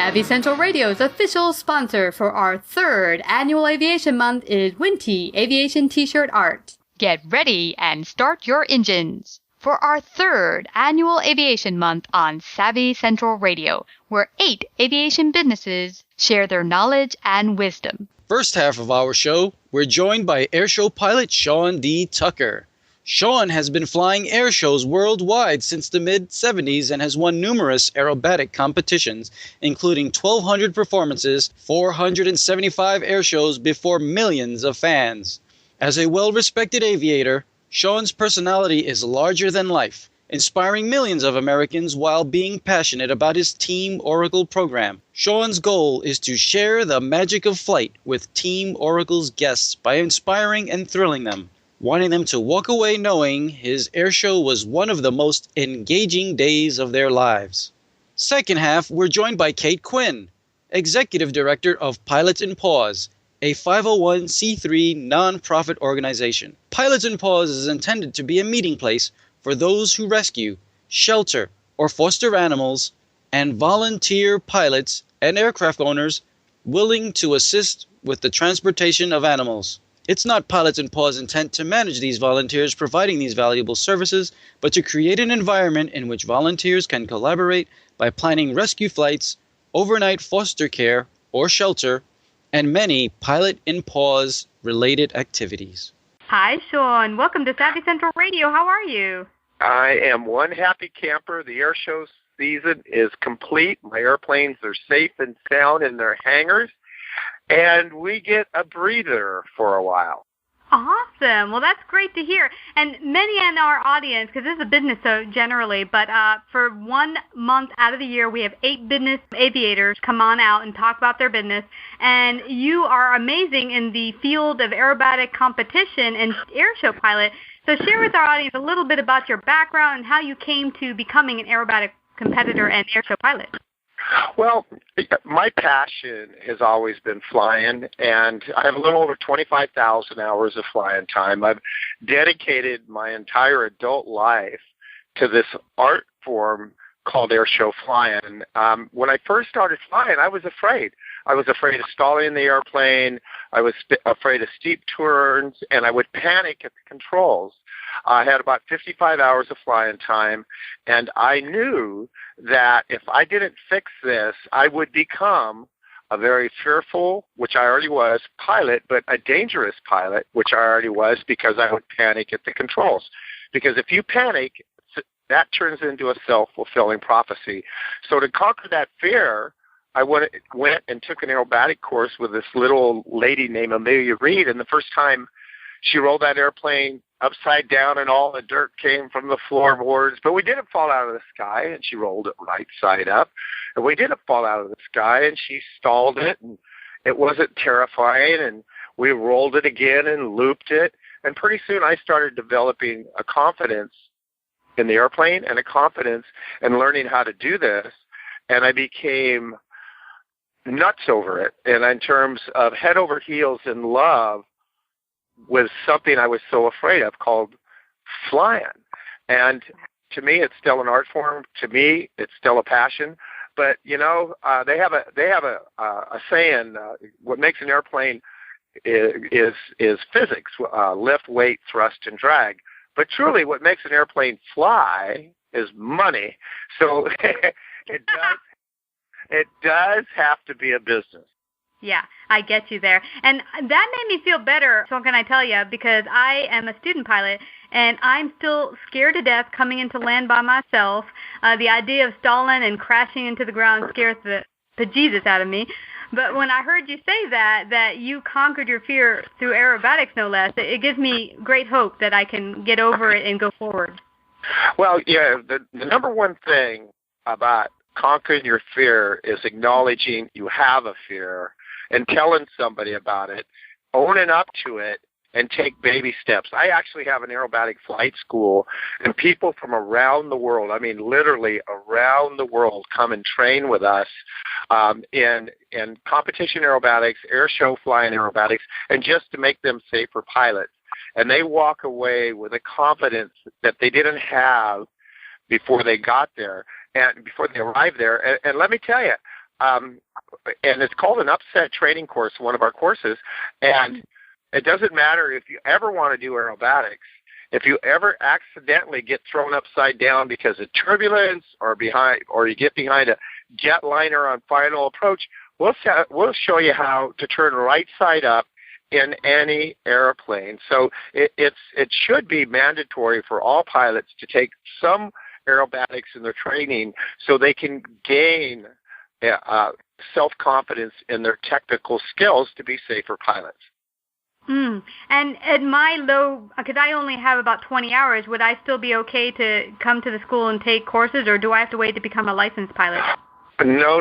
Savvy Central Radio's official sponsor for our third annual Aviation Month is Winty Aviation T-shirt art. Get ready and start your engines for our third annual Aviation Month on Savvy Central Radio, where 8 aviation businesses share their knowledge and wisdom. First half of our show, we're joined by airshow pilot Sean D. Tucker. Sean has been flying air shows worldwide since the mid-'70s and has won numerous aerobatic competitions, including 1,200 performances, 475 air shows before millions of fans. As a well-respected aviator, Sean's personality is larger than life, inspiring millions of Americans while being passionate about his Team Oracle program. Sean's goal is to share the magic of flight with Team Oracle's guests by inspiring and thrilling them, wanting them to walk away knowing his airshow was one of the most engaging days of their lives. Second half, we're joined by Kate Quinn, Executive Director of Pilots N Paws, a 501c3 non-profit organization. Pilots N Paws is intended to be a meeting place for those who rescue, shelter, or foster animals, and volunteer pilots and aircraft owners willing to assist with the transportation of animals. It's not Pilots N Paws' intent to manage these volunteers providing these valuable services, but to create an environment in which volunteers can collaborate by planning rescue flights, overnight foster care or shelter, and many Pilot N Paws related activities. Hi, Sean. Welcome to Savvy Central Radio. How are you? I am one happy camper. The air show season is complete. My airplanes are safe and sound in their hangars, and we get a breather for a while. Awesome. Well, that's great to hear. And many in our audience, because this is a business so generally, but for 1 month out of the year, we have 8 business aviators come on out and talk about their business. And you are amazing in the field of aerobatic competition and airshow pilot. So share with our audience a little bit about your background and how you came to becoming an aerobatic competitor and airshow pilot. Well, my passion has always been flying, and I have a little over 25,000 hours of flying time. I've dedicated my entire adult life to this art form called airshow flying. When I first started flying, I was afraid. I was afraid of stalling the airplane. I was afraid of steep turns, and I would panic at the controls. I had about 55 hours of flying time, and I knew that if I didn't fix this, I would become a very fearful, which I already was, pilot, but a dangerous pilot, which I already was, because I would panic at the controls. Because if you panic, that turns into a self-fulfilling prophecy. So to conquer that fear, I went and took an aerobatic course with this little lady named Amelia Reed, and the first time she rolled that airplane upside down and all the dirt came from the floorboards, but we didn't fall out of the sky, and she rolled it right side up. And we didn't fall out of the sky, and she stalled it, and it wasn't terrifying, and we rolled it again and looped it. And pretty soon I started developing a confidence in the airplane and a confidence in learning how to do this, and I became nuts over it. And in terms of head over heels in love with something I was so afraid of called flying. And to me, it's still an art form. To me, it's still a passion. But you know, they have a saying: what makes an airplane is physics, lift, weight, thrust, and drag. But truly, what makes an airplane fly is money. So it does have to be a business. Yeah, I get you there. And that made me feel better, so can I tell you, because I am a student pilot, and I'm still scared to death coming into land by myself. The idea of stalling and crashing into the ground scares the bejesus out of me. But when I heard you say that you conquered your fear through aerobatics, no less, it gives me great hope that I can get over it and go forward. Well, yeah, the number one thing about conquering your fear is acknowledging you have a fear and telling somebody about it, owning up to it, and take baby steps. I actually have an aerobatic flight school, and people from around the world, I mean literally around the world, come and train with us in competition aerobatics, air show flying aerobatics, and just to make them safer pilots. And they walk away with a confidence that they didn't have before they got there and before they arrived there. And let me tell you, and it's called an upset training course, one of our courses. And it doesn't matter if you ever want to do aerobatics. If you ever accidentally get thrown upside down because of turbulence or you get behind a jetliner on final approach, we'll show you how to turn right side up in any airplane. So it should be mandatory for all pilots to take some aerobatics in their training so they can gain self-confidence in their technical skills to be safer pilots. And at my low, because I only have about 20 hours, would I still be okay to come to the school and take courses, or do I have to wait to become a licensed pilot? No.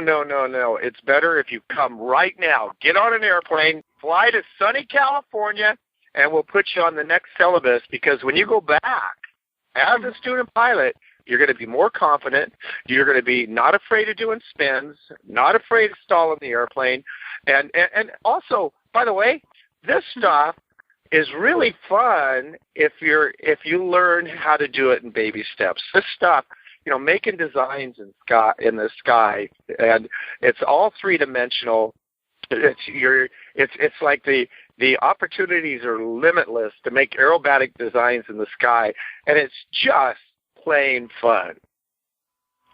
It's better if you come right now. Get on an airplane, fly to sunny California, and we'll put you on the next syllabus, because when you go back as a student pilot, you're going to be more confident. You're going to be not afraid of doing spins, not afraid of stalling the airplane. And also, by the way, this stuff is really fun if you learn how to do it in baby steps. This stuff, making designs in the sky, and it's all three-dimensional. It's like the opportunities are limitless to make aerobatic designs in the sky, and it's just plain fun.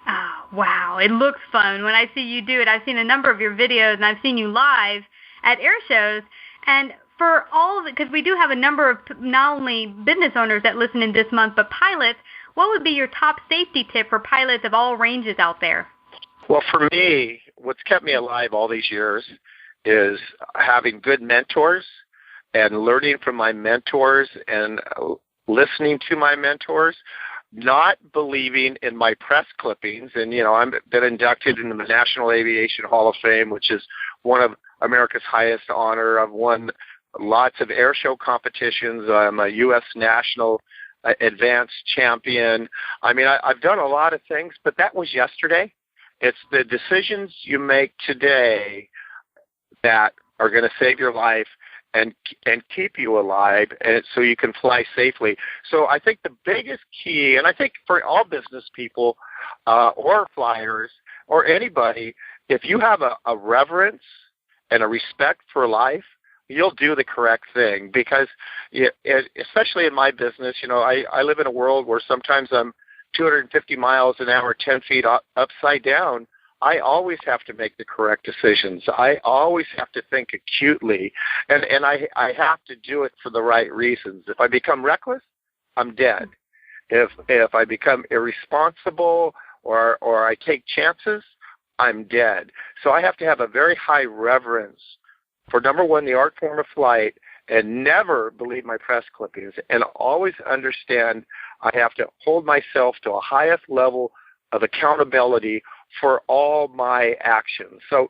Oh, wow. It looks fun when I see you do it. I've seen a number of your videos, and I've seen you live at air shows. And for all, because we do have a number of not only business owners that listen in this month, but pilots, what would be your top safety tip for pilots of all ranges out there? Well, for me, what's kept me alive all these years is having good mentors and learning from my mentors and listening to my mentors, not believing in my press clippings. And, I've been inducted into the National Aviation Hall of Fame, which is one of America's highest honor. I've won lots of air show competitions. I'm a U.S. national advanced champion. I mean, I've done a lot of things, but that was yesterday. It's the decisions you make today that are going to save your life and keep you alive, and so you can fly safely. So I think the biggest key, and I think for all business people or flyers or anybody, if you have a reverence and a respect for life, you'll do the correct thing. Because especially in my business, I live in a world where sometimes I'm 250 miles an hour, 10 feet upside down. I always have to make the correct decisions. I always have to think acutely, and I have to do it for the right reasons. If I become reckless, I'm dead. If I become irresponsible or I take chances, I'm dead. So I have to have a very high reverence for, number one, the art form of flight, and never believe my press clippings, and always understand I have to hold myself to a highest level of accountability for all my actions. So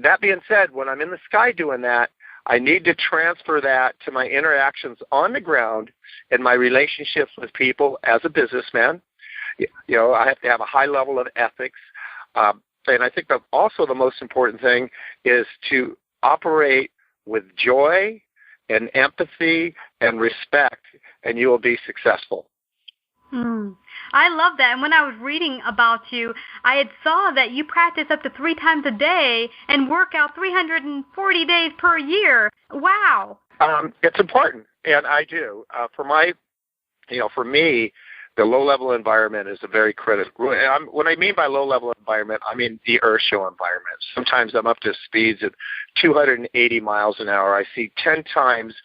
that being said, when I'm in the sky doing that, I need to transfer that to my interactions on the ground and my relationships with people as a businessman. I have to have a high level of ethics. And I think that also the most important thing is to operate with joy and empathy and respect, and you will be successful. I love that. And when I was reading about you, I had saw that you practice up to 3 times a day and work out 340 days per year. Wow. It's important, and I do. For me, the low-level environment is a very critical. When I mean by low-level environment, I mean the earth show environment. Sometimes I'm up to speeds of 280 miles an hour. I see 10 times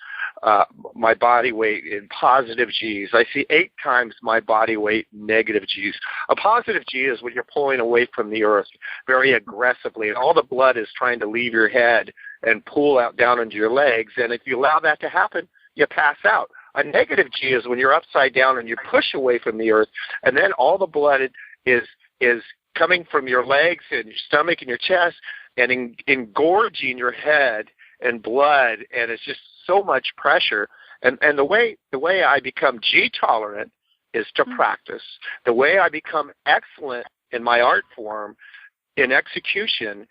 my body weight in positive G's. I see 8 times my body weight in negative G's. A positive G is when you're pulling away from the earth very aggressively, and all the blood is trying to leave your head and pool out down into your legs. And if you allow that to happen, you pass out. A negative G is when you're upside down and you push away from the earth, and then all the blood is coming from your legs and your stomach and your chest and engorging your head and blood, and it's just so much pressure. And the way I become G tolerant is to practice. The way I become excellent in my art form in execution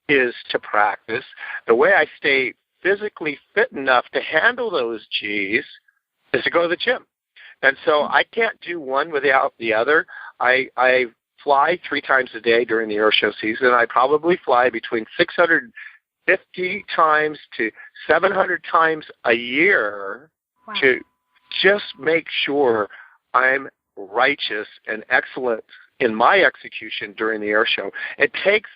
is to practice. The way I stay physically fit enough to handle those G's is to go to the gym. And so I can't do one without the other. I fly 3 times a day during the air show season. I probably fly between 650 times to 700 times a year. Wow. To just make sure I'm righteous and excellent in my execution during the air show. It takes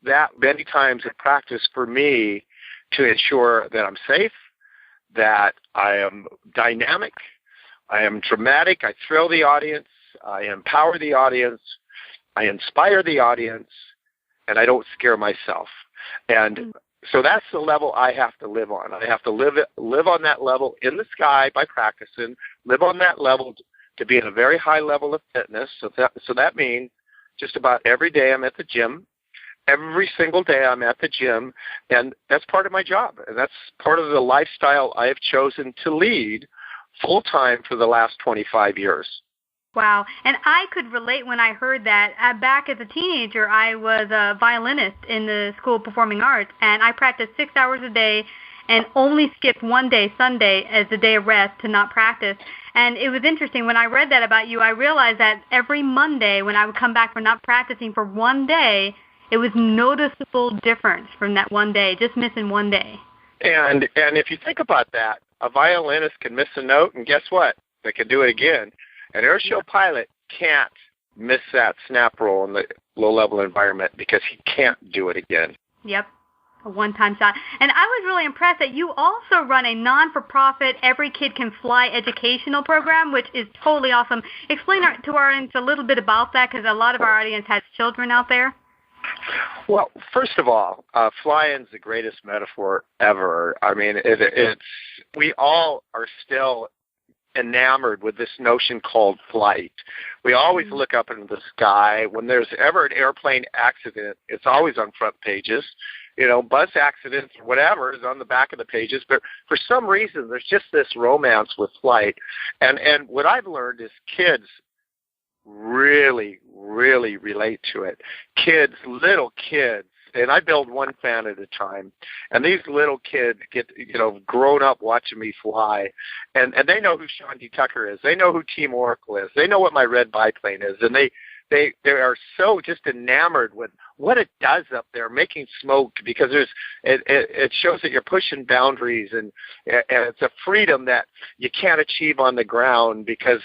that many times of practice for me to ensure that I'm safe, that I am dynamic, I am dramatic, I thrill the audience, I empower the audience, I inspire the audience, and I don't scare myself. And so that's the level I have to live on. I have to live on that level in the sky by practicing, live on that level to be at a very high level of fitness. So that means just about every day I'm at the gym. Every single day I'm at the gym, and that's part of my job. And that's part of the lifestyle I have chosen to lead full-time for the last 25 years. Wow. And I could relate when I heard that. Back as a teenager, I was a violinist in the School of Performing Arts, and I practiced 6 hours a day and only skipped one day, Sunday, as a day of rest to not practice. And it was interesting. When I read that about you, I realized that every Monday when I would come back from not practicing for one day, it was noticeable difference from that one day, just missing one day. And if you think about that, a violinist can miss a note, and guess what? They can do it again. An airshow pilot can't miss that snap roll in the low-level environment because he can't do it again. Yep, a one-time shot. And I was really impressed that you also run a non-for-profit Every Kid Can Fly educational program, which is totally awesome. Explain to our audience a little bit about that, because a lot of our audience has children out there. Well, first of all, flying's the greatest metaphor ever. I mean, we all are still enamored with this notion called flight. We always look up into the sky. When there's ever an airplane accident, it's always on front pages. You know, bus accidents or whatever is on the back of the pages. But for some reason, there's just this romance with flight. And what I've learned is kids really, really relate to it. Kids, little kids, and I build one fan at a time, and these little kids get, grown up watching me fly, and they know who Sean D. Tucker is. They know who Team Oracle is. They know what my red biplane is, and they are so just enamored with what it does up there, making smoke, because it shows that you're pushing boundaries, and it's a freedom that you can't achieve on the ground, because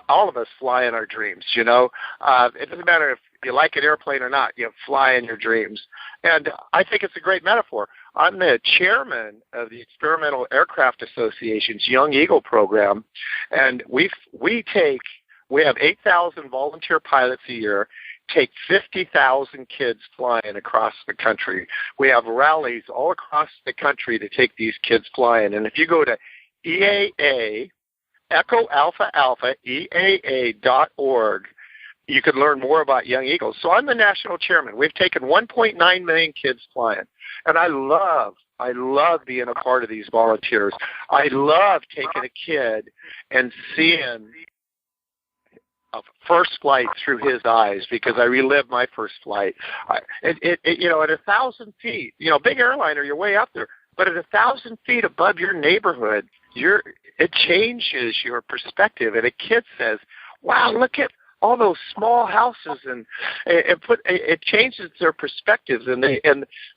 all of us fly in our dreams, It doesn't matter if you like an airplane or not, you fly in your dreams. And I think it's a great metaphor. I'm the chairman of the Experimental Aircraft Association's Young Eagle program, and we have 8,000 volunteer pilots a year, take 50,000 kids flying across the country. We have rallies all across the country to take these kids flying. And if you go to EAA, Echo Alpha Alpha, EAA.org, you could learn more about Young Eagles. So I'm the national chairman. We've taken 1.9 million kids flying. And I love being a part of these volunteers. I love taking a kid and seeing a first flight through his eyes, because I relived my first flight. At 1,000 feet, big airliner, you're way up there. But at 1,000 feet above your neighborhood, it changes your perspective. And a kid says, wow, look at all those small houses, and it changes their perspectives, and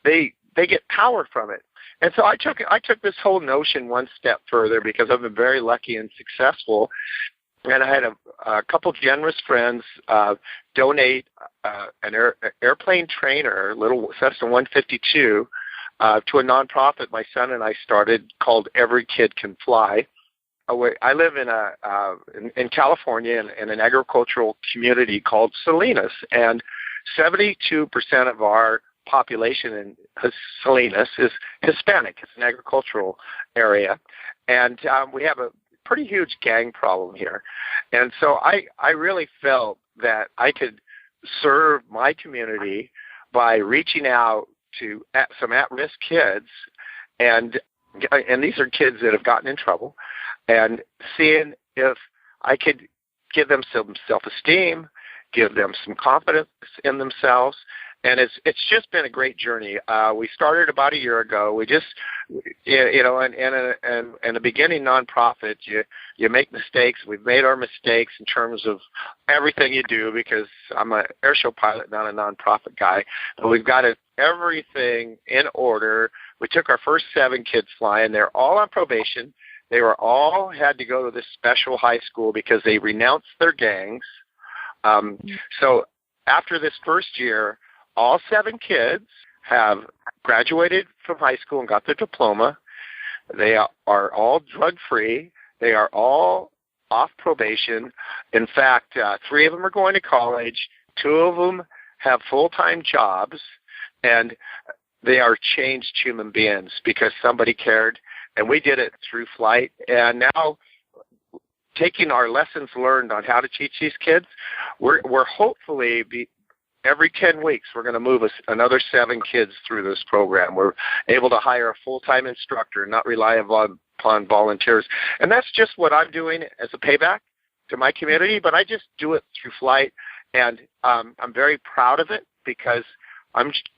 they get power from it. And so I took this whole notion one step further, because I've been very lucky and successful. And I had a couple generous friends donate an airplane trainer, little Cessna 152, to a nonprofit my son and I started called Every Kid Can Fly. I live in California in an agricultural community called Salinas, and 72% of our population in Salinas is Hispanic. It's an agricultural area, and we have a pretty huge gang problem here. And so I really felt that I could serve my community by reaching out to some at-risk kids, and these are kids that have gotten in trouble, and seeing if I could give them some self-esteem, give them some confidence in themselves, and it's just been a great journey. We started about a year ago. We just, and a beginning nonprofit, you make mistakes. We've made our mistakes in terms of everything you do, because I'm an air show pilot, not a nonprofit guy. But we've got everything in order. We took our first 7 kids flying. They're all on probation. They were all had to go to this special high school because they renounced their gangs. So after this first year, all 7 kids have graduated from high school and got their diploma. They are all drug-free. They are all off probation. In fact, 3 of them are going to college. 2 of them have full-time jobs, and they are changed human beings because somebody cared, and we did it through flight. And now, taking our lessons learned on how to teach these kids, we're hopefully every 10 weeks we're going to move another 7 kids through this program. We're able to hire a full-time instructor, not rely upon volunteers. And that's just what I'm doing as a payback to my community, but I just do it through flight, and I'm very proud of it because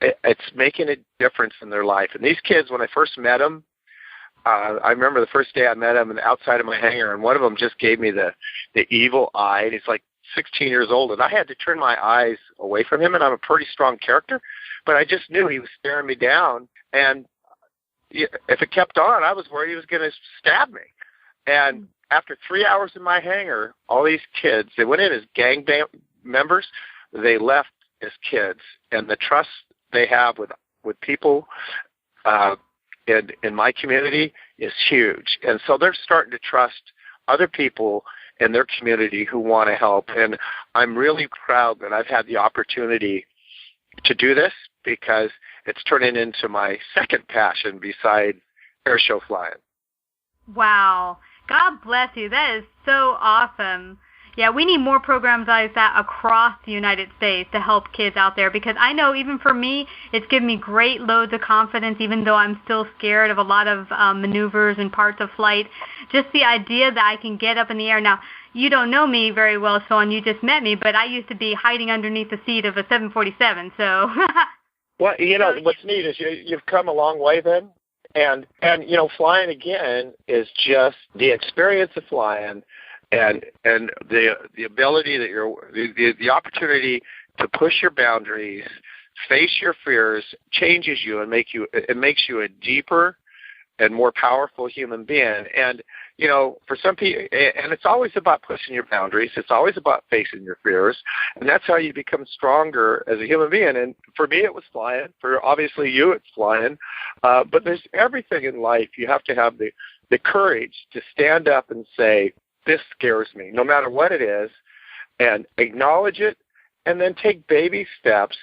it's making a difference in their life. And these kids, when I first met them, I remember the first day I met him, and outside of my hangar, and one of them just gave me the evil eye. And he's like 16 years old, and I had to turn my eyes away from him, and I'm a pretty strong character, but I just knew he was staring me down, and if it kept on, I was worried he was going to stab me. And after 3 hours in my hangar, all these kids, they went in as gang members, they left as kids, and the trust they have with people in my community is huge. And so they're starting to trust other people in their community who want to help. And I'm really proud that I've had the opportunity to do this, because it's turning into my second passion beside air show flying. Wow. God bless you. That is so awesome. Yeah, we need more programs like that across the United States to help kids out there, because I know even for me, it's given me great loads of confidence, even though I'm still scared of a lot of maneuvers and parts of flight. Just the idea that I can get up in the air. Now, you don't know me very well, Sean. You just met me, but I used to be hiding underneath the seat of a 747, so... Well, what's neat is you've come a long way then. And flying again is just the experience of flying, and the ability that the opportunity to push your boundaries, face your fears, changes you and makes you a deeper and more powerful human being. And for some people, and it's always about pushing your boundaries. It's always about facing your fears, and that's how you become stronger as a human being. And for me, it was flying. For obviously you, it's flying. But there's everything in life. You have to have the courage to stand up and say, this scares me, no matter what it is, and acknowledge it, and then take baby steps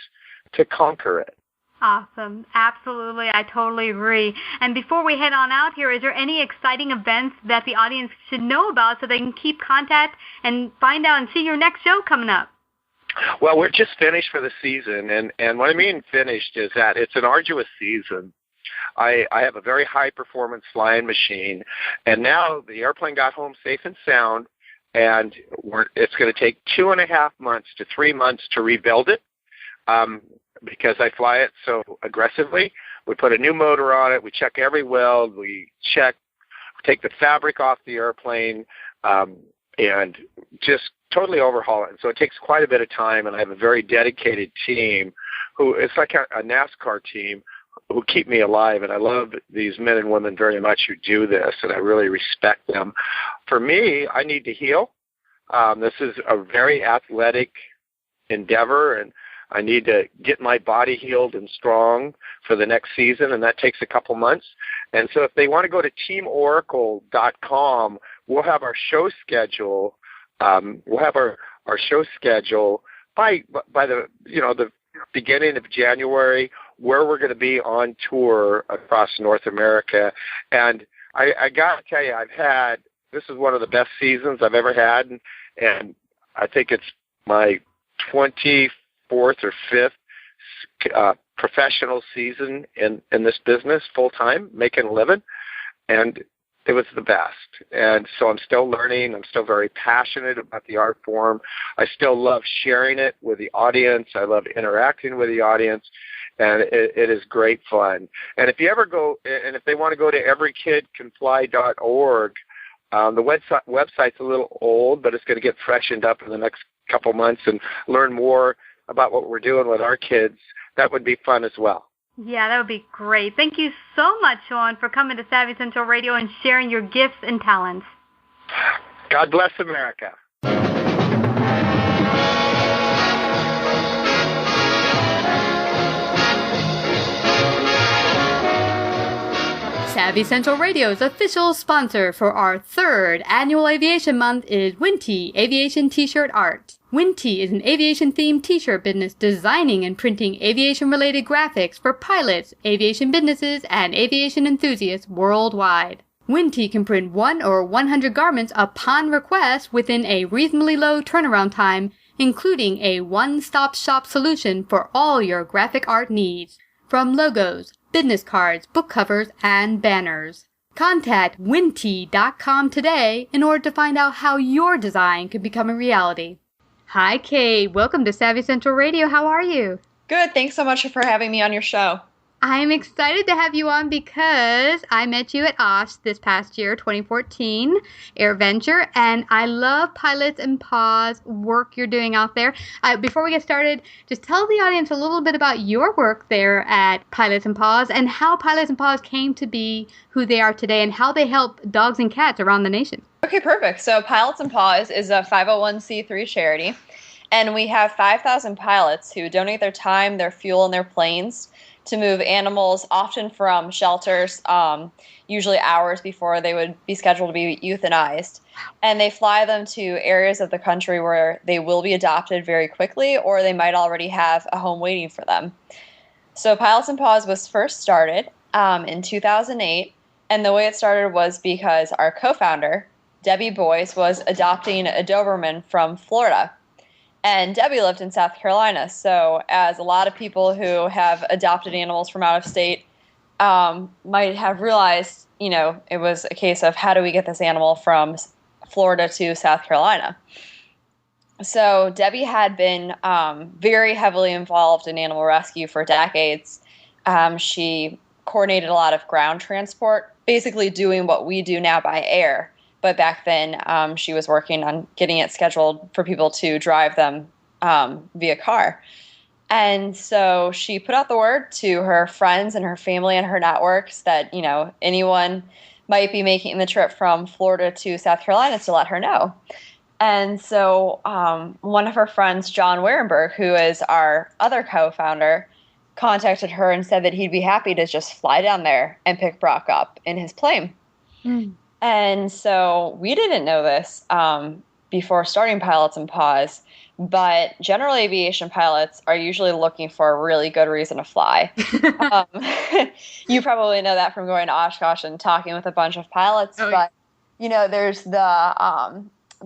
to conquer it. Awesome. Absolutely. I totally agree. And before we head on out here, is there any exciting events that the audience should know about so they can keep contact and find out and see your next show coming up? Well, we're just finished for the season. And what I mean finished is that it's an arduous season. I have a very high-performance flying machine, and now the airplane got home safe and sound, and it's going to take 2.5 months to 3 months to rebuild it. Because I fly it so aggressively. We put a new motor on it. We check every weld. We take the fabric off the airplane, and just totally overhaul it. And so it takes quite a bit of time, and I have a very dedicated team it's like a NASCAR team who keep me alive. And I love these men and women very much who do this, and I really respect them. For me, I need to heal. This is a very athletic endeavor, and I need to get my body healed and strong for the next season, and that takes a couple months. And so if they want to go to teamoracle.com, we'll have our show schedule. We'll have our show schedule by the the beginning of January, where we're going to be on tour across North America. And I got to tell you, this is one of the best seasons I've ever had, and I think it's my 24th or 5th professional season in this business full time, making a living. And It was the best. And so I'm still learning. I'm still very passionate about the art form. I still love sharing it with the audience. I love interacting with the audience. And it is great fun. And if you ever go, and if they want to go to everykidcanfly.org, the website's a little old, but it's going to get freshened up in the next couple months and learn more about what we're doing with our kids. That would be fun as well. Yeah, that would be great. Thank you so much, Sean, for coming to Savvy Central Radio and sharing your gifts and talents. God bless America. Savvy Central Radio's official sponsor for our 3rd annual Aviation Month is Winty Aviation T-Shirt Art. Winty is an aviation-themed T-shirt business designing and printing aviation-related graphics for pilots, aviation businesses, and aviation enthusiasts worldwide. Winty can print 1 or 100 garments upon request within a reasonably low turnaround time, including a one-stop shop solution for all your graphic art needs, from logos, business cards, book covers, and banners. Contact winty.com today in order to find out how your design can become a reality. Hi, Kate. Welcome to Savvy Central Radio. How are you? Good. Thanks so much for having me on your show. I'm excited to have you on because I met you at OSH this past year, 2014, AirVenture, and I love Pilots N Paws work you're doing out there. Before we get started, just tell the audience a little bit about your work there at Pilots N Paws and how Pilots N Paws came to be who they are today and how they help dogs and cats around the nation. Okay, perfect. So Pilots N Paws is a 501c3 charity, and we have 5,000 pilots who donate their time, their fuel, and their planes to move animals, often from shelters, usually hours before they would be scheduled to be euthanized. And they fly them to areas of the country where they will be adopted very quickly, or they might already have a home waiting for them. So Pilots N Paws was first started in 2008, and the way it started was because our co-founder, Debbie Boyce, was adopting a Doberman from Florida. And Debbie lived in South Carolina, so as a lot of people who have adopted animals from out of state might have realized, it was a case of how do we get this animal from Florida to South Carolina. So Debbie had been very heavily involved in animal rescue for decades. She coordinated a lot of ground transport, basically doing what we do now by air. But back then, she was working on getting it scheduled for people to drive them via car. And so she put out the word to her friends and her family and her networks that, anyone might be making the trip from Florida to South Carolina to let her know. And so one of her friends, John Warenberg, who is our other co-founder, contacted her and said that he'd be happy to just fly down there and pick Brock up in his plane. Mm. And so we didn't know this before starting Pilots N Paws, but general aviation pilots are usually looking for a really good reason to fly. You probably know that from going to Oshkosh and talking with a bunch of pilots. Oh, but there's the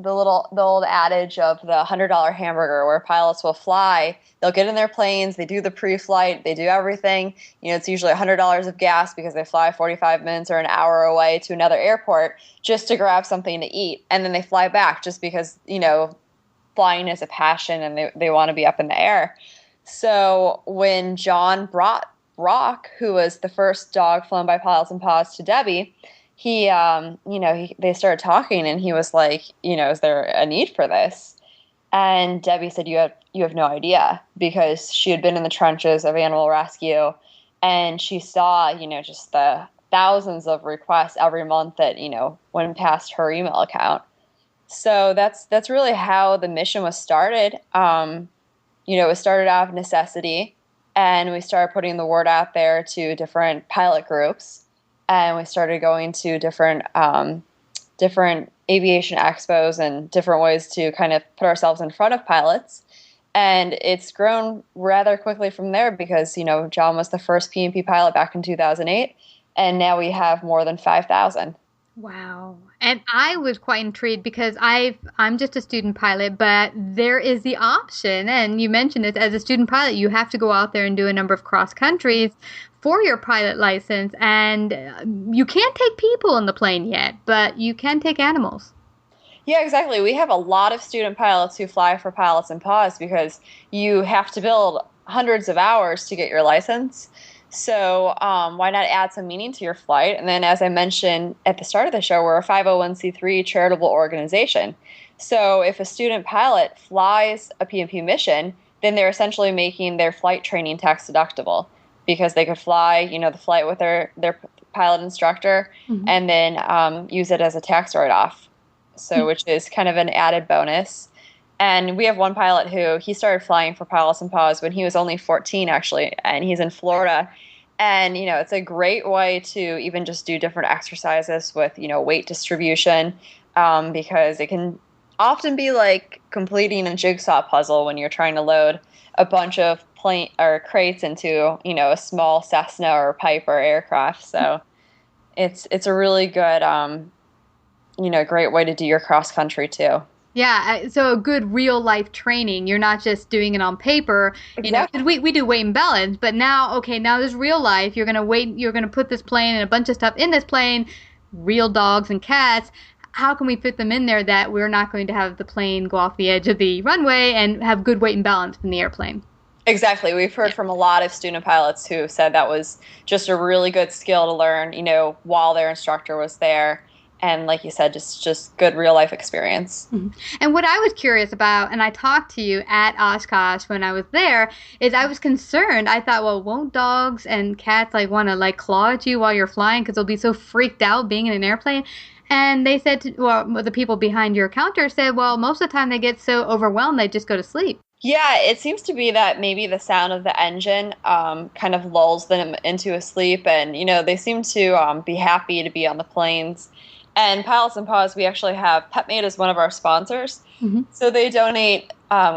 old adage of the $100 hamburger, where pilots will fly. They'll get in their planes, they do the pre-flight, they do everything. It's usually $100 of gas because they fly 45 minutes or an hour away to another airport just to grab something to eat. And then they fly back just because, flying is a passion and they want to be up in the air. So when John brought Rock, who was the first dog flown by Pilots N Paws, to Debbie, they started talking, and he was like, is there a need for this? And Debbie said, you have no idea, because she had been in the trenches of animal rescue, and she saw, just the thousands of requests every month that, went past her email account. So that's really how the mission was started. It was started out of necessity, and we started putting the word out there to different pilot groups. And we started going to different aviation expos and different ways to kind of put ourselves in front of pilots. And it's grown rather quickly from there because, John was the first P&P pilot back in 2008, and now we have more than 5,000. Wow. And I was quite intrigued because I'm just a student pilot, but there is the option, and you mentioned it, as a student pilot, you have to go out there and do a number of cross countries for your pilot license, and you can't take people in the plane yet, but you can take animals. Yeah, exactly. We have a lot of student pilots who fly for Pilots N Paws because you have to build hundreds of hours to get your license. So why not add some meaning to your flight? And then, as I mentioned at the start of the show, we're a 501c3 charitable organization. So if a student pilot flies a PNP mission, then they're essentially making their flight training tax deductible because they could fly, the flight with their pilot instructor and then use it as a tax write-off. So which is kind of an added bonus. And we have one pilot who he started flying for Pilots N Paws when he was only 14, actually, and he's in Florida. And, it's a great way to even just do different exercises with, weight distribution because it can often be like completing a jigsaw puzzle when you're trying to load a bunch of plane or crates into, a small Cessna or Piper aircraft. So it's a really good, great way to do your cross country too. Yeah, so a good real-life training. You're not just doing it on paper. Exactly. 'Cause we do weight and balance, but now there's real life. You're going to put this plane and a bunch of stuff in this plane, real dogs and cats. How can we fit them in there that we're not going to have the plane go off the edge of the runway and have good weight and balance in the airplane? Exactly. We've heard from a lot of student pilots who said that was just a really good skill to learn, while their instructor was there. And like you said, just good real life experience. Mm-hmm. And what I was curious about, and I talked to you at Oshkosh when I was there, is I was concerned. I thought, well, won't dogs and cats want to claw at you while you're flying because they'll be so freaked out being in an airplane? And they said, the people behind your counter said, well, most of the time they get so overwhelmed they just go to sleep. Yeah, it seems to be that maybe the sound of the engine kind of lulls them into a sleep, and they seem to be happy to be on the planes. And Pilots N Paws, we actually have PetMate as one of our sponsors. Mm-hmm. So they donate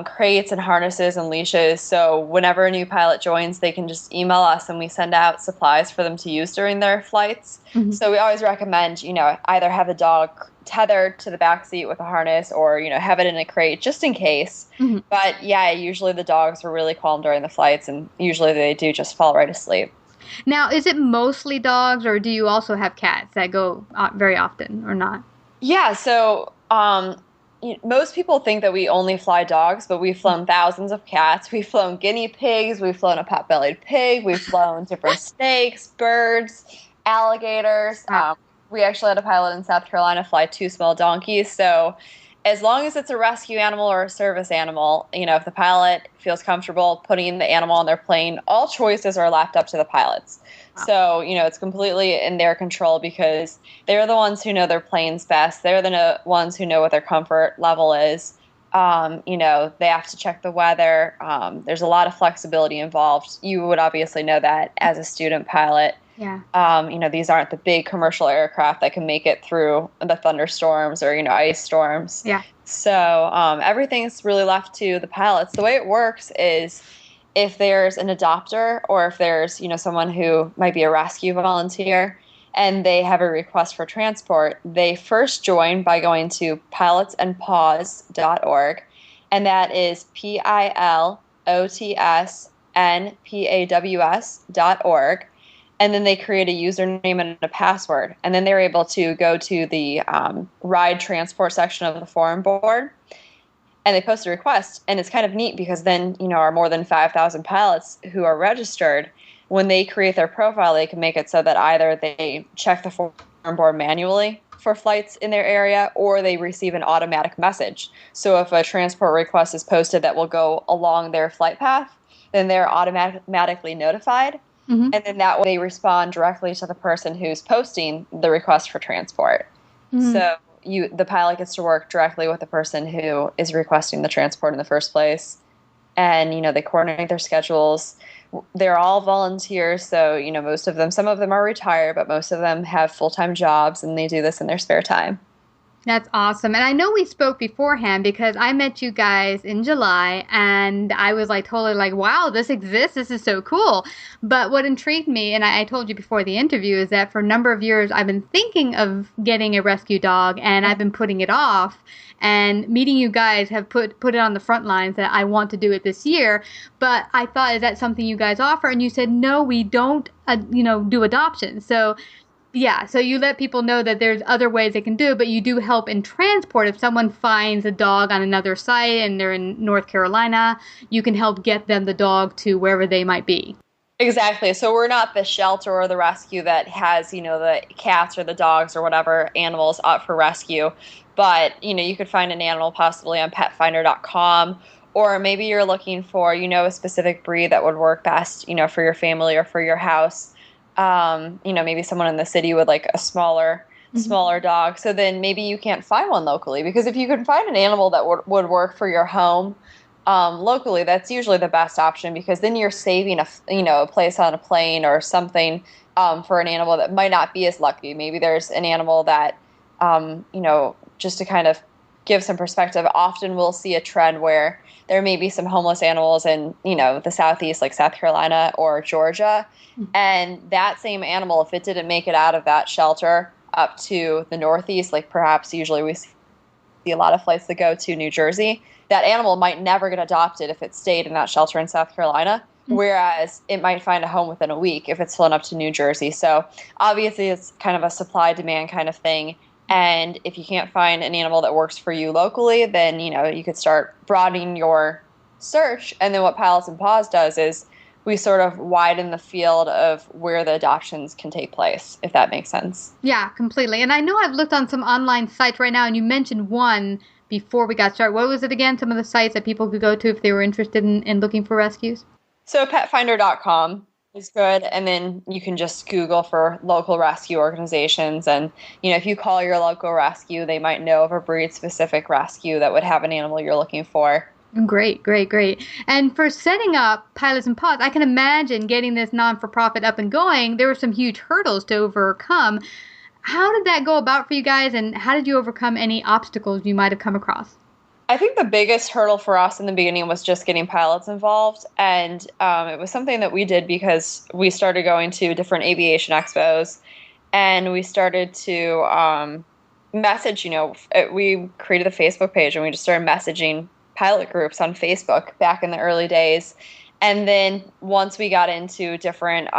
crates and harnesses and leashes. So whenever a new pilot joins, they can just email us and we send out supplies for them to use during their flights. Mm-hmm. So we always recommend, either have the dog tethered to the back seat with a harness or, have it in a crate just in case. Mm-hmm. But yeah, usually the dogs are really calm during the flights and usually they do just fall right asleep. Now, is it mostly dogs, or do you also have cats that go very often, or not? Yeah, so most people think that we only fly dogs, but we've flown thousands of cats. We've flown guinea pigs. We've flown a pot-bellied pig. We've flown different snakes, birds, alligators. We actually had a pilot in South Carolina fly 2 small donkeys. So as long as it's a rescue animal or a service animal, if the pilot feels comfortable putting the animal on their plane, all choices are left up to the pilots. Wow. So, it's completely in their control because they're the ones who know their planes best. They're the ones who know what their comfort level is. They have to check the weather. There's a lot of flexibility involved. You would obviously know that as a student pilot. Yeah. These aren't the big commercial aircraft that can make it through the thunderstorms or, ice storms. Yeah. So everything's really left to the pilots. The way it works is if there's an adopter or if there's, someone who might be a rescue volunteer and they have a request for transport, they first join by going to pilotsnpaws.org, and that is pilotsnpaws.org. And then they create a username and a password. And then they're able to go to the ride transport section of the forum board. And they post a request. And it's kind of neat because then, our more than 5,000 pilots who are registered, when they create their profile, they can make it so that either they check the forum board manually for flights in their area or they receive an automatic message. So if a transport request is posted that will go along their flight path, then they're automatically notified. Mm-hmm. And then that way they respond directly to the person who's posting the request for transport. Mm-hmm. So the pilot gets to work directly with the person who is requesting the transport in the first place. And, they coordinate their schedules. They're all volunteers. So, some of them are retired, but most of them have full-time jobs and they do this in their spare time. That's awesome. And I know we spoke beforehand because I met you guys in July and I was like totally like, wow, this exists. This is so cool. But what intrigued me, and I told you before the interview, is that for a number of years I've been thinking of getting a rescue dog and I've been putting it off. And meeting you guys have put it on the front lines that I want to do it this year. But I thought, is that something you guys offer? And you said, no, we don't, do adoption. So yeah, so you let people know that there's other ways they can do it, but you do help in transport. If someone finds a dog on another site and they're in North Carolina, you can help get them the dog to wherever they might be. Exactly. So we're not the shelter or the rescue that has, the cats or the dogs or whatever animals up for rescue. But, you could find an animal possibly on petfinder.com, or maybe you're looking for, a specific breed that would work best, for your family or for your house. Maybe someone in the city would like a smaller dog. So then maybe you can't find one locally, because if you can find an animal that would work for your home locally, that's usually the best option, because then you're saving a place on a plane or something for an animal that might not be as lucky. Maybe there's an animal that, just to kind of give some perspective, often we'll see a trend where there may be some homeless animals in, the Southeast, like South Carolina or Georgia. And that same animal, if it didn't make it out of that shelter up to the Northeast, like perhaps usually we see a lot of flights that go to New Jersey, that animal might never get adopted if it stayed in that shelter in South Carolina, whereas it might find a home within a week if it's flown up to New Jersey. So obviously it's kind of a supply-demand kind of thing. And if you can't find an animal that works for you locally, then, you could start broadening your search. And then what Pilots N Paws does is we sort of widen the field of where the adoptions can take place, if that makes sense. Yeah, completely. And I know I've looked on some online sites right now, and you mentioned one before we got started. What was it again? Some of the sites that people could go to if they were interested in looking for rescues? So petfinder.com is good, and then you can just Google for local rescue organizations, and if you call your local rescue, they might know of a breed-specific rescue that would have an animal you're looking for. Great. And for setting up Pilots N Paws, I can imagine getting this non-for-profit up and going, there were some huge hurdles to overcome. How did that go about for you guys, and how did you overcome any obstacles you might have come across? I think the biggest hurdle for us in the beginning was just getting pilots involved, and it was something that we did because we started going to different aviation expos, and we started to message, we created a Facebook page, and we just started messaging pilot groups on Facebook back in the early days. And then once we got into different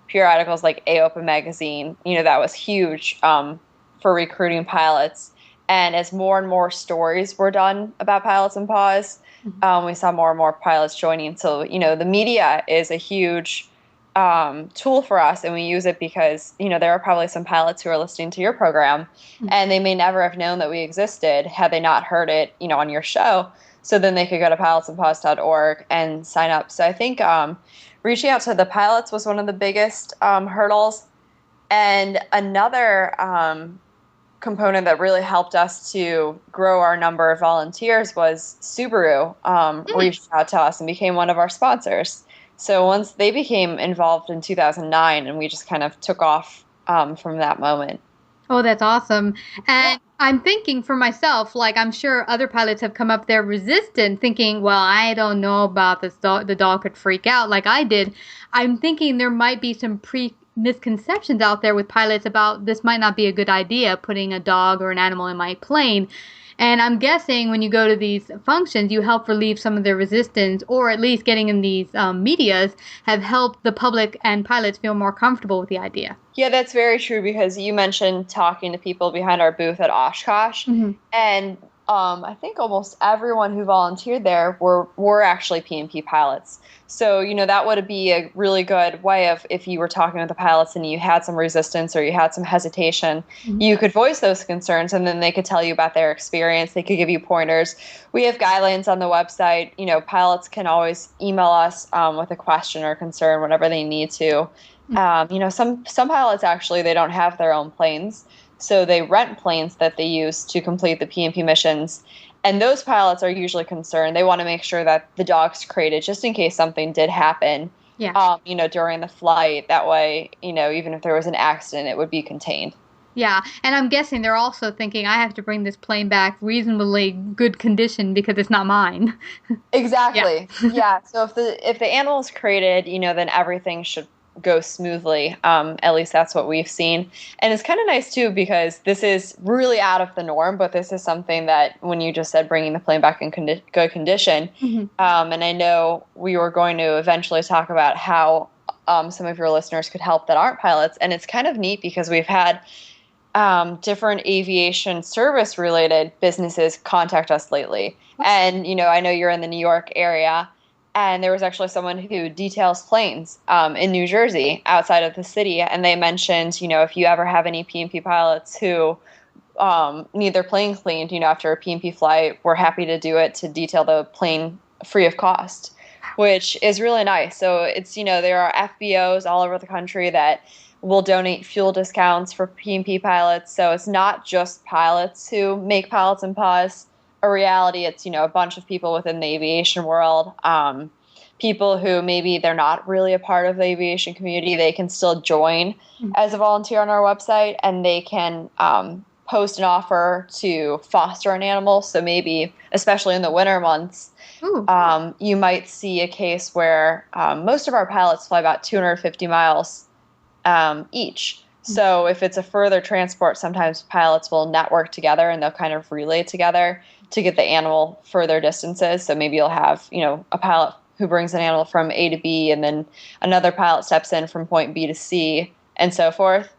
periodicals like AOPA magazine, that was huge for recruiting pilots. And as more and more stories were done about Pilots N Paws, we saw more and more pilots joining. So, the media is a huge tool for us, and we use it because, there are probably some pilots who are listening to your program, and they may never have known that we existed had they not heard it, on your show. So then they could go to pilotsnpaws.org and sign up. So I think reaching out to the pilots was one of the biggest hurdles. And another component that really helped us to grow our number of volunteers was Subaru reached out to us and became one of our sponsors. So once they became involved in 2009, and we just kind of took off from that moment. Oh, that's awesome. And I'm thinking for myself, like I'm sure other pilots have come up there resistant, thinking, well, I don't know about this dog. The dog could freak out like I did. I'm thinking there might be some misconceptions out there with pilots about this might not be a good idea, putting a dog or an animal in my plane. And I'm guessing when you go to these functions, you help relieve some of their resistance, or at least getting in these medias have helped the public and pilots feel more comfortable with the idea. Yeah, that's very true, because you mentioned talking to people behind our booth at Oshkosh, and I think almost everyone who volunteered there were actually P&P pilots. So, that would be a really good way of, if you were talking with the pilots and you had some resistance or you had some hesitation, you could voice those concerns, and then they could tell you about their experience. They could give you pointers. We have guidelines on the website. Pilots can always email us with a question or concern, whatever they need to. Some pilots actually, they don't have their own planes. So they rent planes that they use to complete the P&P missions. And those pilots are usually concerned. They want to make sure that the dog's crated just in case something did happen, during the flight. That way, even if there was an accident, it would be contained. Yeah, and I'm guessing they're also thinking, I have to bring this plane back reasonably good condition because it's not mine. Exactly. Yeah. So if the animal is created, then everything should go smoothly. At least that's what we've seen. And it's kind of nice too, because this is really out of the norm, but this is something that when you just said bringing the plane back in good condition, and I know we were going to eventually talk about how some of your listeners could help that aren't pilots. And it's kind of neat because we've had different aviation service related businesses contact us lately. And, I know you're in the New York area, and there was actually someone who details planes in New Jersey outside of the city. And they mentioned, if you ever have any P&P pilots who need their plane cleaned, after a P&P flight, we're happy to do it to detail the plane free of cost, which is really nice. So it's, there are FBOs all over the country that will donate fuel discounts for P&P pilots. So it's not just pilots who make Pilots N Paws a reality. It's, a bunch of people within the aviation world, people who maybe they're not really a part of the aviation community. They can still join as a volunteer on our website, and they can post an offer to foster an animal. So maybe, especially in the winter months, you might see a case where most of our pilots fly about 250 miles each. So if it's a further transport, sometimes pilots will network together and they'll kind of relay together to get the animal further distances. So maybe you'll have, a pilot who brings an animal from A to B, and then another pilot steps in from point B to C, and so forth.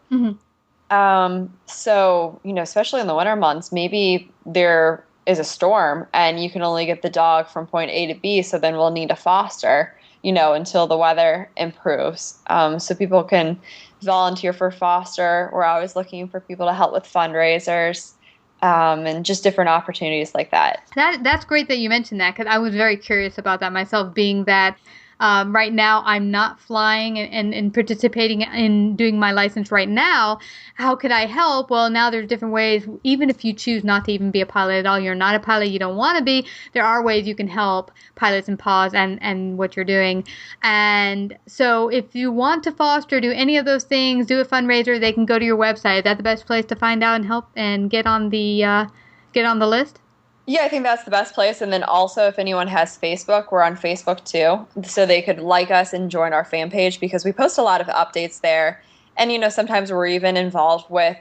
So, especially in the winter months, maybe there is a storm and you can only get the dog from point A to B. So then we'll need a foster, until the weather improves. So people can volunteer for foster. We're always looking for people to help with fundraisers, and just different opportunities like that. That's great that you mentioned that, because I was very curious about that myself, being that right now I'm not flying and participating in doing my license right now. How could I help? Well, now there's different ways. Even if you choose not to even be a pilot at all, you're not a pilot, you don't want to be, there are ways you can help Pilots N Paws and what you're doing. And so if you want to foster, do any of those things, do a fundraiser, they can go to your website. Is that the best place to find out and help and get on the list? Yeah, I think that's the best place. And then also, if anyone has Facebook, we're on Facebook too. So they could like us and join our fan page, because we post a lot of updates there. And, sometimes we're even involved with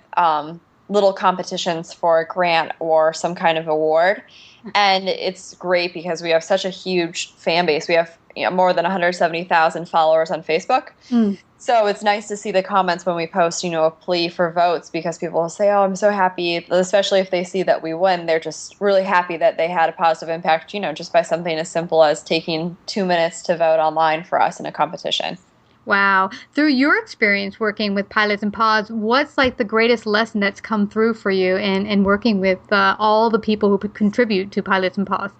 little competitions for a grant or some kind of award. And it's great because we have such a huge fan base. We have more than 170,000 followers on Facebook. So it's nice to see the comments when we post, a plea for votes, because people will say, oh, I'm so happy, especially if they see that we win. They're just really happy that they had a positive impact, just by something as simple as taking 2 minutes to vote online for us in a competition. Wow. Through your experience working with Pilots N Paws, what's the greatest lesson that's come through for you in working with all the people who contribute to Pilots N Paws?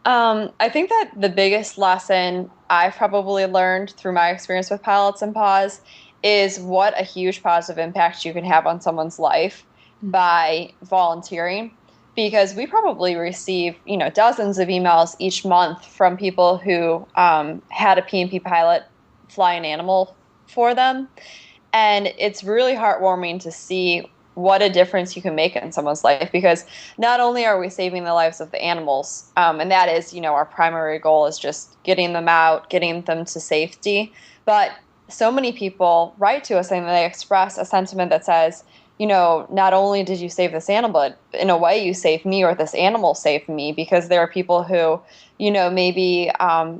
I think that the biggest lesson I've probably learned through my experience with Pilots N Paws is what a huge positive impact you can have on someone's life by volunteering. Because we probably receive, dozens of emails each month from people who had a P&P pilot fly an animal for them. And it's really heartwarming to see what a difference you can make in someone's life, because not only are we saving the lives of the animals, and that is, our primary goal is just getting them out, getting them to safety, but so many people write to us and they express a sentiment that says, not only did you save this animal, but in a way you saved me, or this animal saved me, because there are people who, maybe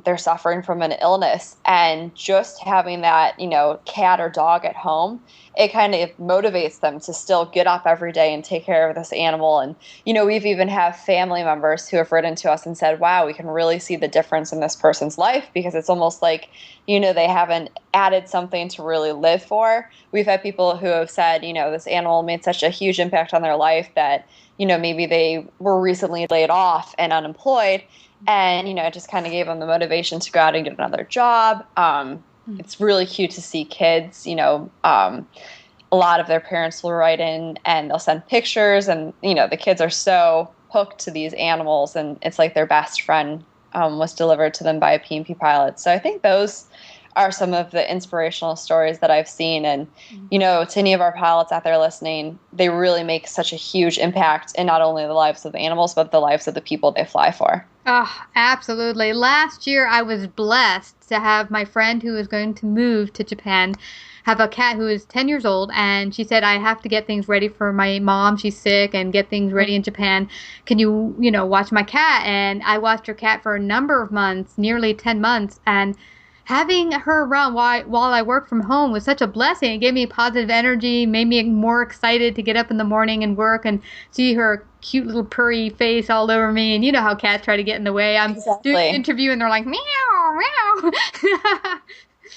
they're suffering from an illness, and just having that, cat or dog at home, it kind of motivates them to still get up every day and take care of this animal. And, we've even have family members who have written to us and said, wow, we can really see the difference in this person's life, because it's almost like, they haven't added something to really live for. We've had people who have said, this animal made such a huge impact on their life that, maybe they were recently laid off and unemployed, and, it just kind of gave them the motivation to go out and get another job. It's really cute to see kids, a lot of their parents will write in and they'll send pictures, and, the kids are so hooked to these animals, and it's like their best friend was delivered to them by a P&P pilot. So I think those are some of the inspirational stories that I've seen. And, you know, to any of our pilots out there listening, they really make such a huge impact in not only the lives of the animals, but the lives of the people they fly for. Oh, absolutely. Last year, I was blessed to have my friend who was going to move to Japan have a cat who is 10 years old, and she said, I have to get things ready for my mom. She's sick, and get things ready in Japan. Can you, watch my cat? And I watched her cat for a number of months, nearly 10 months, and having her around while I work from home was such a blessing. It gave me positive energy, made me more excited to get up in the morning and work and see her cute little purry face all over me. And you know how cats try to get in the way. I'm doing an interview and they're like, meow, meow.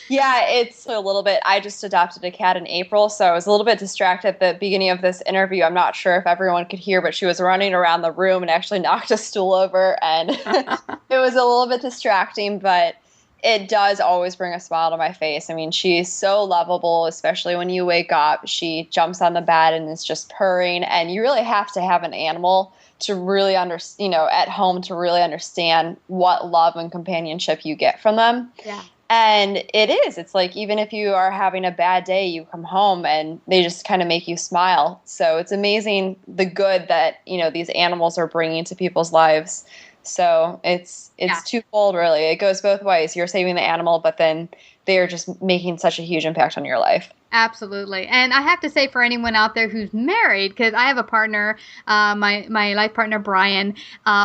Yeah, it's a little bit. I just adopted a cat in April, so I was a little bit distracted at the beginning of this interview. I'm not sure if everyone could hear, but she was running around the room and actually knocked a stool over, and it was a little bit distracting, but it does always bring a smile to my face. I mean, she's so lovable, especially when you wake up. She jumps on the bed and is just purring, and you really have to have an animal to really at home to really understand what love and companionship you get from them. Yeah. And it's like, even if you are having a bad day, you come home and they just kind of make you smile. So it's amazing the good that, these animals are bringing to people's lives. So it's twofold, really. It goes both ways. You're saving the animal, but then they're just making such a huge impact on your life. Absolutely. And I have to say, for anyone out there who's married, because I have a partner, my life partner, Brian,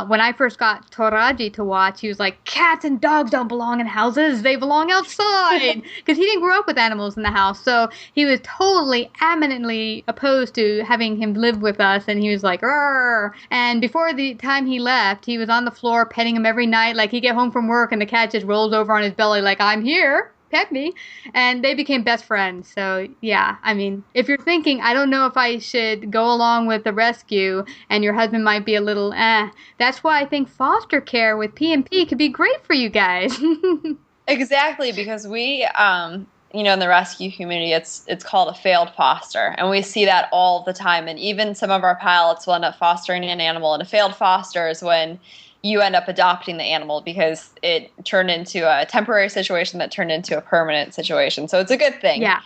when I first got Toraji to watch, he was like, cats and dogs don't belong in houses. They belong outside. Because he didn't grow up with animals in the house. So he was totally eminently opposed to having him live with us. And he was like, "Rrr." And before the time he left, he was on the floor petting him every night. Like, he'd get home from work and the cat just rolls over on his belly like, I'm here. Pet me. And they became best friends. So yeah, I mean, if you're thinking, I don't know if I should go along with the rescue, and your husband might be a little that's why I think foster care with P&P could be great for you guys. Exactly, because we in the rescue community, it's called a failed foster, and we see that all the time. And even some of our pilots will end up fostering an animal, and a failed foster is when you end up adopting the animal because it turned into a temporary situation that turned into a permanent situation. So it's a good thing. Yeah.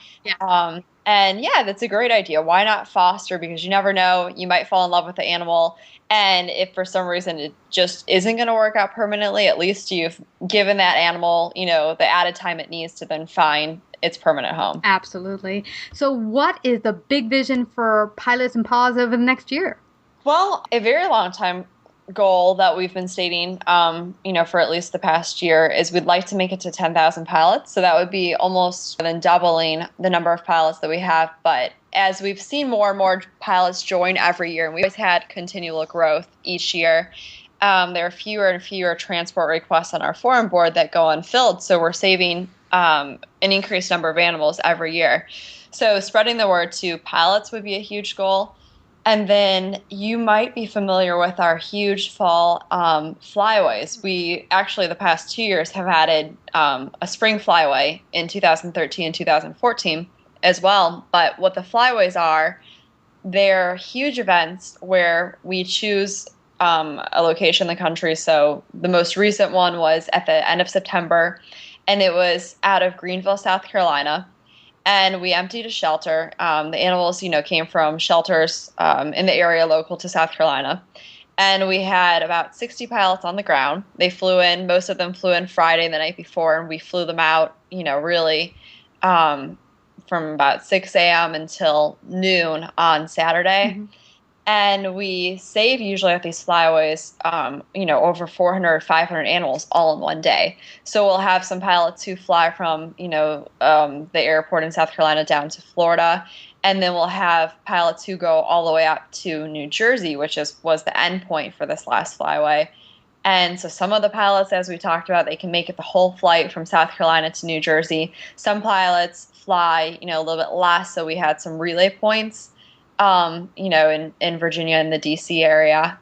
And yeah, that's a great idea. Why not foster? Because you never know, you might fall in love with the animal. And if for some reason it just isn't going to work out permanently, at least you've given that animal, the added time it needs to then find its permanent home. Absolutely. So what is the big vision for Pilots N Paws over the next year? Well, a very long time goal that we've been stating, for at least the past year is we'd like to make it to 10,000 pilots. So that would be almost more than doubling the number of pilots that we have. But as we've seen more and more pilots join every year, and we've always had continual growth each year, there are fewer and fewer transport requests on our forum board that go unfilled. So we're saving an increased number of animals every year. So spreading the word to pilots would be a huge goal. And then you might be familiar with our huge fall flyways. We actually, the past 2 years, have added a spring flyway in 2013 and 2014 as well. But what the flyways are, they're huge events where we choose a location in the country. So the most recent one was at the end of September, and it was out of Greenville, South Carolina. And we emptied a shelter. The animals, came from shelters in the area local to South Carolina. And we had about 60 pilots on the ground. They flew in. Most of them flew in Friday the night before, and we flew them out, really from about 6 a.m. until noon on Saturday. Mm-hmm. And we save usually at these flyways, over 400 or 500 animals all in one day. So we'll have some pilots who fly from, the airport in South Carolina down to Florida. And then we'll have pilots who go all the way up to New Jersey, which was the end point for this last flyway. And so some of the pilots, as we talked about, they can make it the whole flight from South Carolina to New Jersey. Some pilots fly, a little bit less. So we had some relay points. In Virginia and the DC area,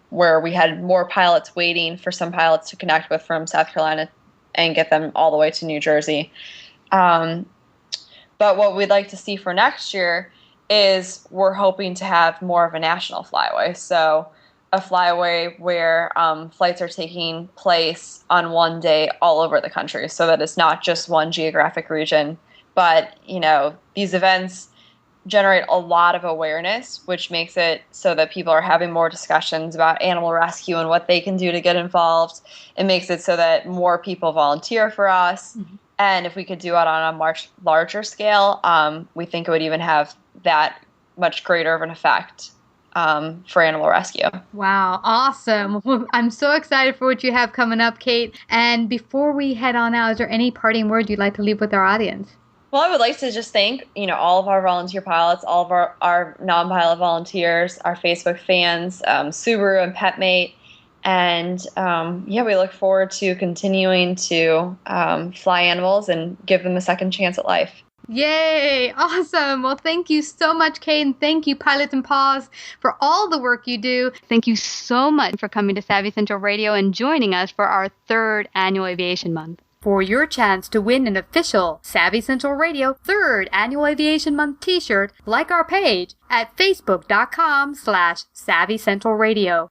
where we had more pilots waiting for some pilots to connect with from South Carolina and get them all the way to New Jersey. But what we'd like to see for next year is we're hoping to have more of a national flyway. So a flyaway where flights are taking place on one day all over the country, so that it's not just one geographic region. But, these events generate a lot of awareness, which makes it so that people are having more discussions about animal rescue and what they can do to get involved. It makes it so that more people volunteer for us. Mm-hmm. And if we could do it on a much larger scale, we think it would even have that much greater of an effect for animal rescue. Wow, awesome. Well, I'm so excited for what you have coming up, Kate. And before we head on out, is there any parting words you'd like to leave with our audience? Well, I would like to just thank, all of our volunteer pilots, all of our non-pilot volunteers, our Facebook fans, Subaru and PetMate. And, we look forward to continuing to fly animals and give them a second chance at life. Yay! Awesome! Well, thank you so much, Kate, and thank you, Pilots N Paws, for all the work you do. Thank you so much for coming to Savvy Central Radio and joining us for our 3rd annual Aviation Month. For your chance to win an official Savvy Central Radio 3rd Annual Aviation Month t-shirt, like our page at facebook.com/SavvyCentralRadio.